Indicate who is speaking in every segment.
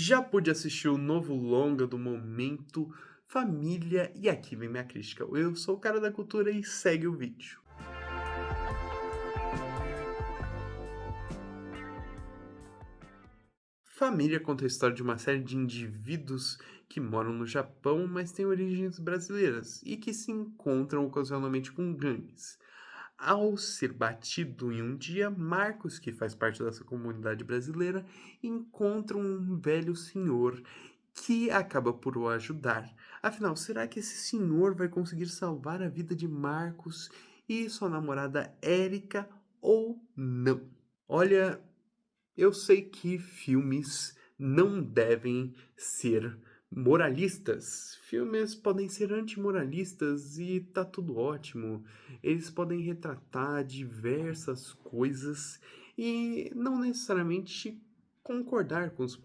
Speaker 1: Já pude assistir o novo longa do momento, Família, e aqui vem minha crítica. Eu sou o cara da cultura e segue o vídeo. Família conta a história de uma série de indivíduos que moram no Japão, mas têm origens brasileiras e que se encontram ocasionalmente com gangues. Ao ser batido em um dia, Marcos, que faz parte dessa comunidade brasileira, encontra um velho senhor que acaba por o ajudar. Afinal, será que esse senhor vai conseguir salvar a vida de Marcos e sua namorada Érica ou não? Olha, eu sei que filmes não devem ser moralistas. Filmes podem ser antimoralistas e tá tudo ótimo. Eles podem retratar diversas coisas e não necessariamente concordar com os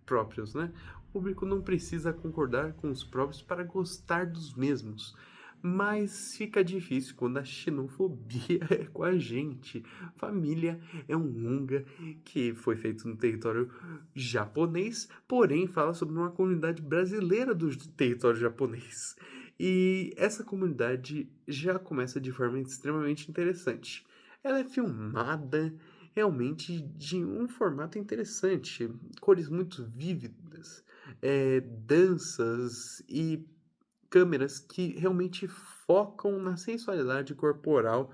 Speaker 1: próprios, né? O público não precisa concordar com os próprios para gostar dos mesmos. Mas fica difícil quando a xenofobia é com a gente. Família é um longa que foi feito no território japonês, porém fala sobre uma comunidade brasileira do território japonês. E essa comunidade já começa de forma extremamente interessante. Ela é filmada realmente de um formato interessante, cores muito vívidas, danças e câmeras que realmente focam na sensualidade corporal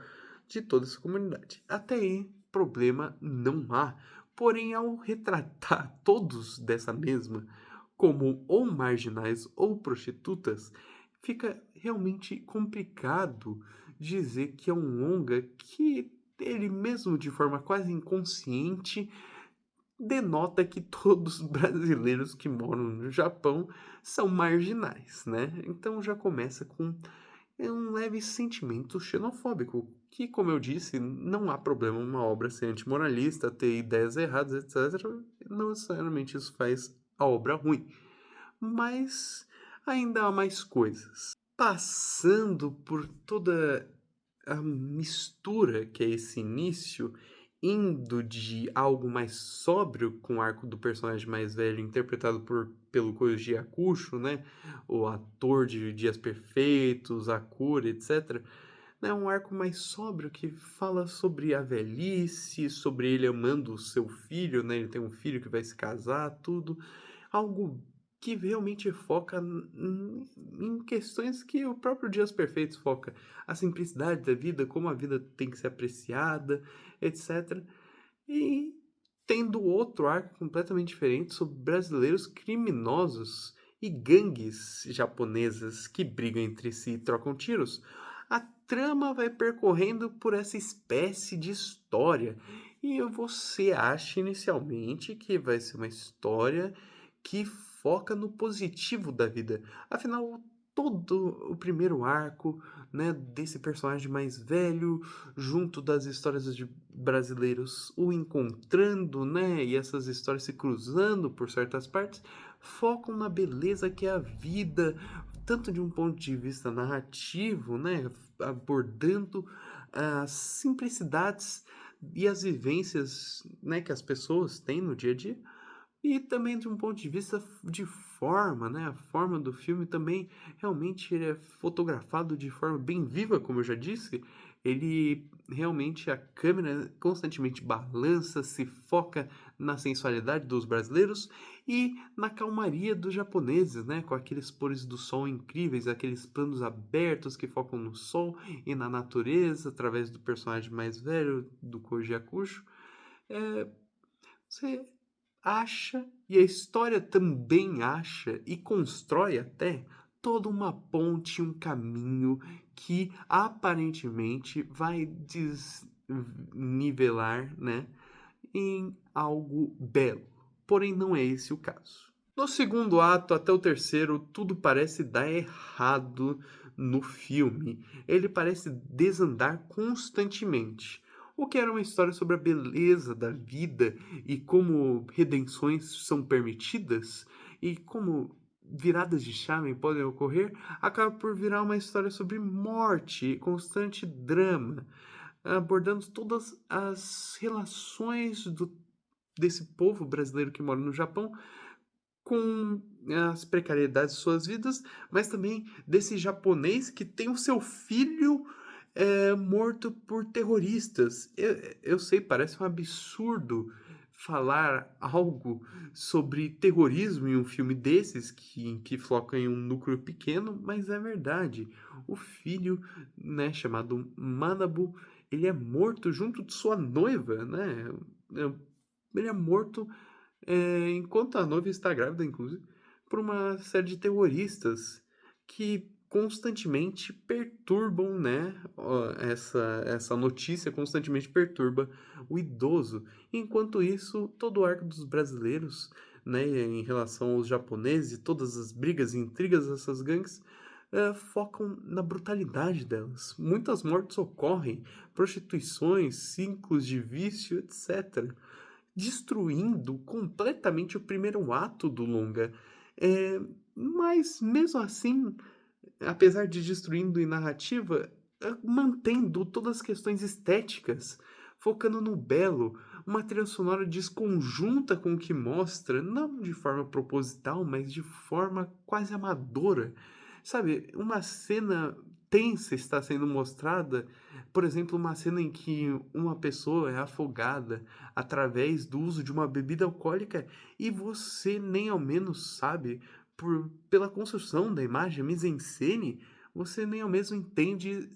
Speaker 1: de toda essa comunidade. Até aí, problema não há. Porém, ao retratar todos dessa mesma como ou marginais ou prostitutas, fica realmente complicado dizer que é um longa que ele mesmo de forma quase inconsciente denota que todos os brasileiros que moram no Japão são marginais, né? Então já começa com um leve sentimento xenofóbico, que, como eu disse, não há problema uma obra ser antimoralista, ter ideias erradas, etc. Não necessariamente isso faz a obra ruim. Mas ainda há mais coisas. Passando por toda a mistura que é esse início, indo de algo mais sóbrio, com o arco do personagem mais velho, interpretado pelo Koji Yakusho, né? O ator de Dias Perfeitos, Akira, etc. É um arco mais sóbrio que fala sobre a velhice, sobre ele amando o seu filho, né? Ele tem um filho que vai se casar, tudo. Algo que realmente foca em questões que o próprio Dias Perfeitos foca. A simplicidade da vida, como a vida tem que ser apreciada, etc. E tendo outro arco completamente diferente sobre brasileiros criminosos e gangues japonesas que brigam entre si e trocam tiros. A trama vai percorrendo por essa espécie de história. E você acha inicialmente que vai ser uma história que foca no positivo da vida. Afinal, todo o primeiro arco, né, desse personagem mais velho, junto das histórias de brasileiros o encontrando, né, e essas histórias se cruzando por certas partes, focam na beleza que é a vida, tanto de um ponto de vista narrativo, né, abordando as simplicidades e as vivências, né, que as pessoas têm no dia a dia, e também de um ponto de vista de forma, né, a forma do filme também realmente ele é fotografado de forma bem viva, como eu já disse. Ele realmente a câmera constantemente balança, se foca na sensualidade dos brasileiros e na calmaria dos japoneses, né, com aqueles pôres do sol incríveis, aqueles planos abertos que focam no sol e na natureza através do personagem mais velho do Koji Yakusho. É, você acha, e a história também acha e constrói até toda uma ponte, um caminho que aparentemente vai desnivelar, né, em algo belo. Porém, não é esse o caso. No segundo ato até o terceiro, tudo parece dar errado no filme. Ele parece desandar constantemente. O que era uma história sobre a beleza da vida e como redenções são permitidas e como viradas de chave podem ocorrer, acaba por virar uma história sobre morte e constante drama, abordando todas as relações desse povo brasileiro que mora no Japão com as precariedades de suas vidas, mas também desse japonês que tem o seu filho, morto por terroristas. Eu sei, parece um absurdo falar algo sobre terrorismo em um filme desses, que foca em um núcleo pequeno, mas é verdade. O filho, né, chamado Manabu, ele é morto junto de sua noiva, né? Eh, ele é morto, enquanto a noiva está grávida, inclusive, por uma série de terroristas que constantemente perturbam, né? Essa notícia constantemente perturba o idoso. Enquanto isso, todo o arco dos brasileiros, né, em relação aos japoneses, todas as brigas e intrigas dessas gangues, focam na brutalidade delas. Muitas mortes ocorrem, prostituições, ciclos de vício, etc., destruindo completamente o primeiro ato do longa. Mas mesmo assim, apesar de destruindo em narrativa, mantendo todas as questões estéticas, focando no belo, uma trilha sonora desconjunta com o que mostra, não de forma proposital, mas de forma quase amadora. Sabe, uma cena tensa está sendo mostrada, por exemplo, uma cena em que uma pessoa é afogada através do uso de uma bebida alcoólica e você nem ao menos sabe pela construção da imagem, mise-en-scène, você nem ao mesmo entende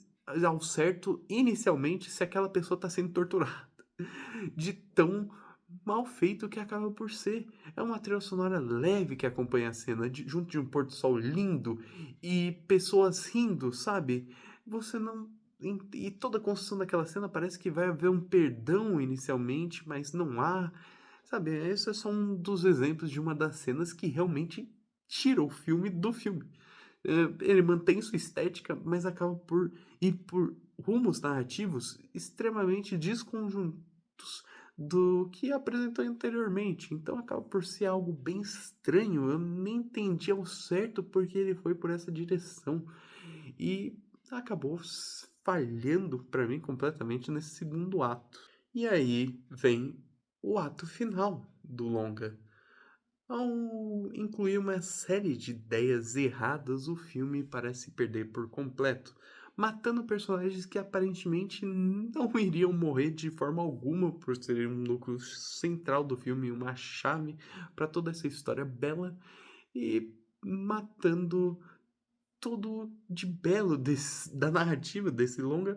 Speaker 1: ao certo, inicialmente, se aquela pessoa está sendo torturada. De tão mal feito que acaba por ser. É uma trilha sonora leve que acompanha a cena, junto de um pôr do sol lindo e pessoas rindo, sabe? Você não. E toda a construção daquela cena parece que vai haver um perdão inicialmente, mas não há. Sabe, esse é só um dos exemplos de uma das cenas que realmente tira o filme do filme. Ele mantém sua estética, mas acaba por ir por rumos narrativos extremamente desconjuntos do que apresentou anteriormente. Então acaba por ser algo bem estranho. Eu nem entendi ao certo porque ele foi por essa direção. E acabou falhando para mim completamente nesse segundo ato. E aí vem o ato final do longa. Ao incluir uma série de ideias erradas, o filme parece perder por completo, matando personagens que aparentemente não iriam morrer de forma alguma por serem um núcleo central do filme, uma chave para toda essa história bela, e matando tudo de belo da narrativa desse longa.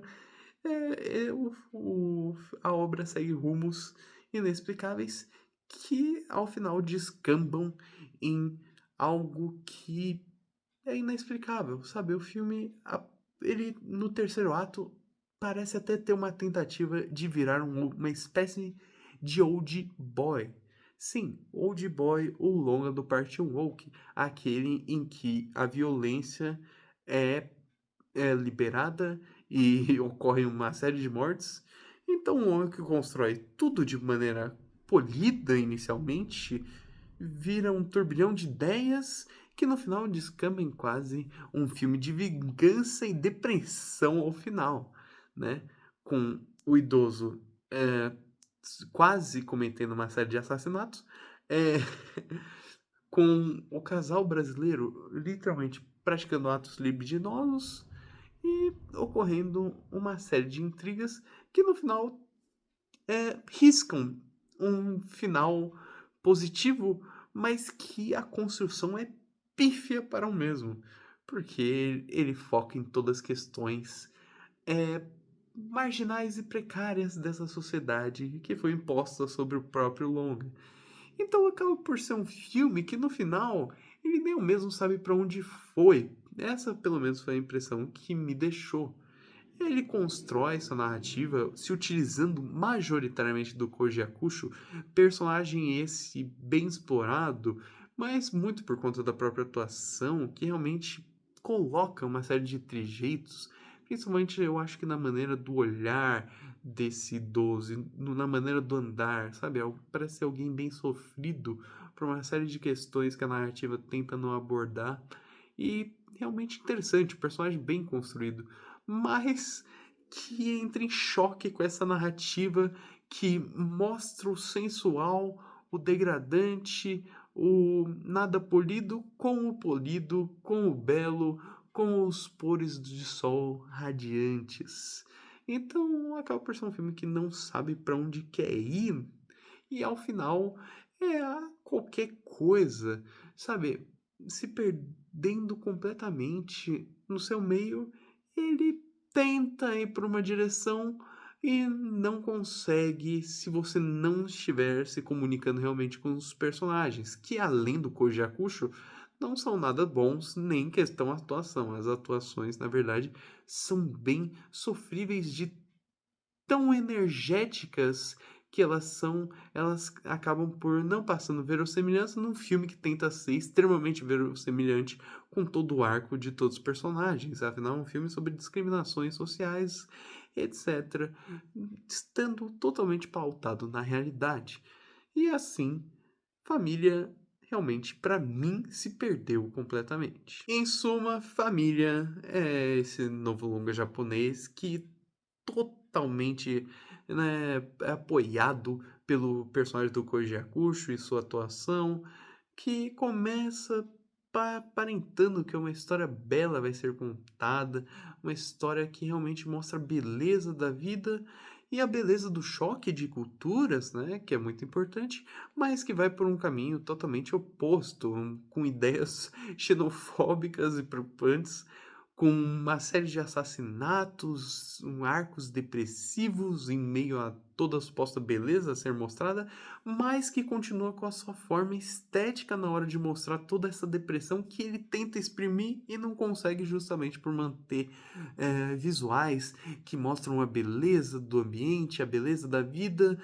Speaker 1: A obra segue rumos inexplicáveis que ao final descambam em algo que é inexplicável, sabe? O filme, ele no terceiro ato parece até ter uma tentativa de virar uma espécie de Old Boy. Sim, Old Boy, o longa do Park Chan-wook, aquele em que a violência é liberada e ocorre uma série de mortes. Então, um homem que constrói tudo de maneira polida inicialmente vira um turbilhão de ideias que no final descamba em quase um filme de vingança e depressão ao final, né? Com o idoso quase cometendo uma série de assassinatos, é, com o casal brasileiro literalmente praticando atos libidinosos e ocorrendo uma série de intrigas que no final riscam um final positivo, mas que a construção é pífia para o mesmo, porque ele foca em todas as questões é, marginais e precárias dessa sociedade que foi imposta sobre o próprio longa. Então acaba por ser um filme que no final ele nem mesmo sabe para onde foi. Essa pelo menos foi a impressão que me deixou. Ele constrói sua narrativa se utilizando majoritariamente do Koji Yakusho, personagem esse bem explorado, mas muito por conta da própria atuação, que realmente coloca uma série de trejeitos, principalmente eu acho que na maneira do olhar desse idoso, na maneira do andar, sabe? Parece ser alguém bem sofrido por uma série de questões que a narrativa tenta não abordar. E realmente interessante, o personagem bem construído, mas que entra em choque com essa narrativa que mostra o sensual, o degradante, o nada polido com o belo, com os pores de sol radiantes. Então acaba por ser um filme que não sabe para onde quer ir e ao final é a qualquer coisa, sabe, se perdendo completamente no seu meio, ele tenta ir por uma direção e não consegue se você não estiver se comunicando realmente com os personagens, que além do Koji Yakusho, não são nada bons, nem em questão atuação. As atuações, na verdade, são bem sofríveis de tão energéticas que elas acabam por não passando verossimilhança num filme que tenta ser extremamente verossimilhante com todo o arco de todos os personagens. Afinal, é um filme sobre discriminações sociais, etc., estando totalmente pautado na realidade. E assim, Família realmente, para mim, se perdeu completamente. Em suma, Família é esse novo longa japonês que totalmente, né, é apoiado pelo personagem do Koji Yakusho e sua atuação, que começa aparentando que uma história bela vai ser contada, uma história que realmente mostra a beleza da vida e a beleza do choque de culturas, né, que é muito importante, mas que vai por um caminho totalmente oposto, com ideias xenofóbicas e preocupantes, com uma série de assassinatos, arcos depressivos em meio a toda a suposta beleza a ser mostrada, mas que continua com a sua forma estética na hora de mostrar toda essa depressão que ele tenta exprimir e não consegue justamente por manter visuais que mostram a beleza do ambiente, a beleza da vida,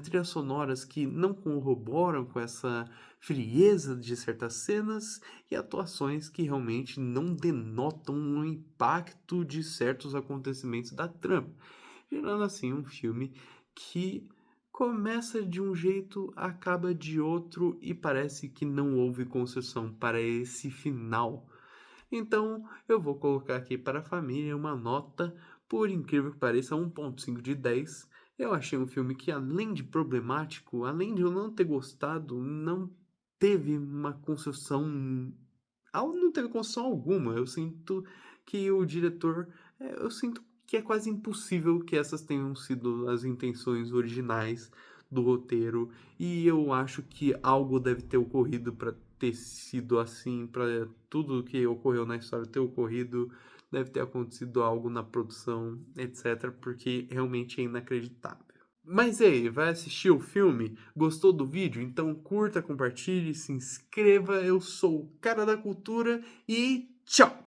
Speaker 1: trilhas sonoras que não corroboram com essa frieza de certas cenas e atuações que realmente não denotam o impacto de certos acontecimentos da trama, gerando assim um filme que começa de um jeito, acaba de outro e parece que não houve concessão para esse final. Então, eu vou colocar aqui para a família uma nota, por incrível que pareça, 1,5 de 10. Eu achei um filme que, além de problemático, além de eu não ter gostado, não teve uma construção. Não teve construção alguma. Eu sinto que o diretor. Eu sinto que é quase impossível que essas tenham sido as intenções originais do roteiro. E eu acho que algo deve ter ocorrido para ter sido assim, para tudo que ocorreu na história ter ocorrido, deve ter acontecido algo na produção, etc, porque realmente é inacreditável. Mas e aí, vai assistir o filme? Gostou do vídeo? Então curta, compartilhe, se inscreva. Eu sou o cara da cultura e tchau!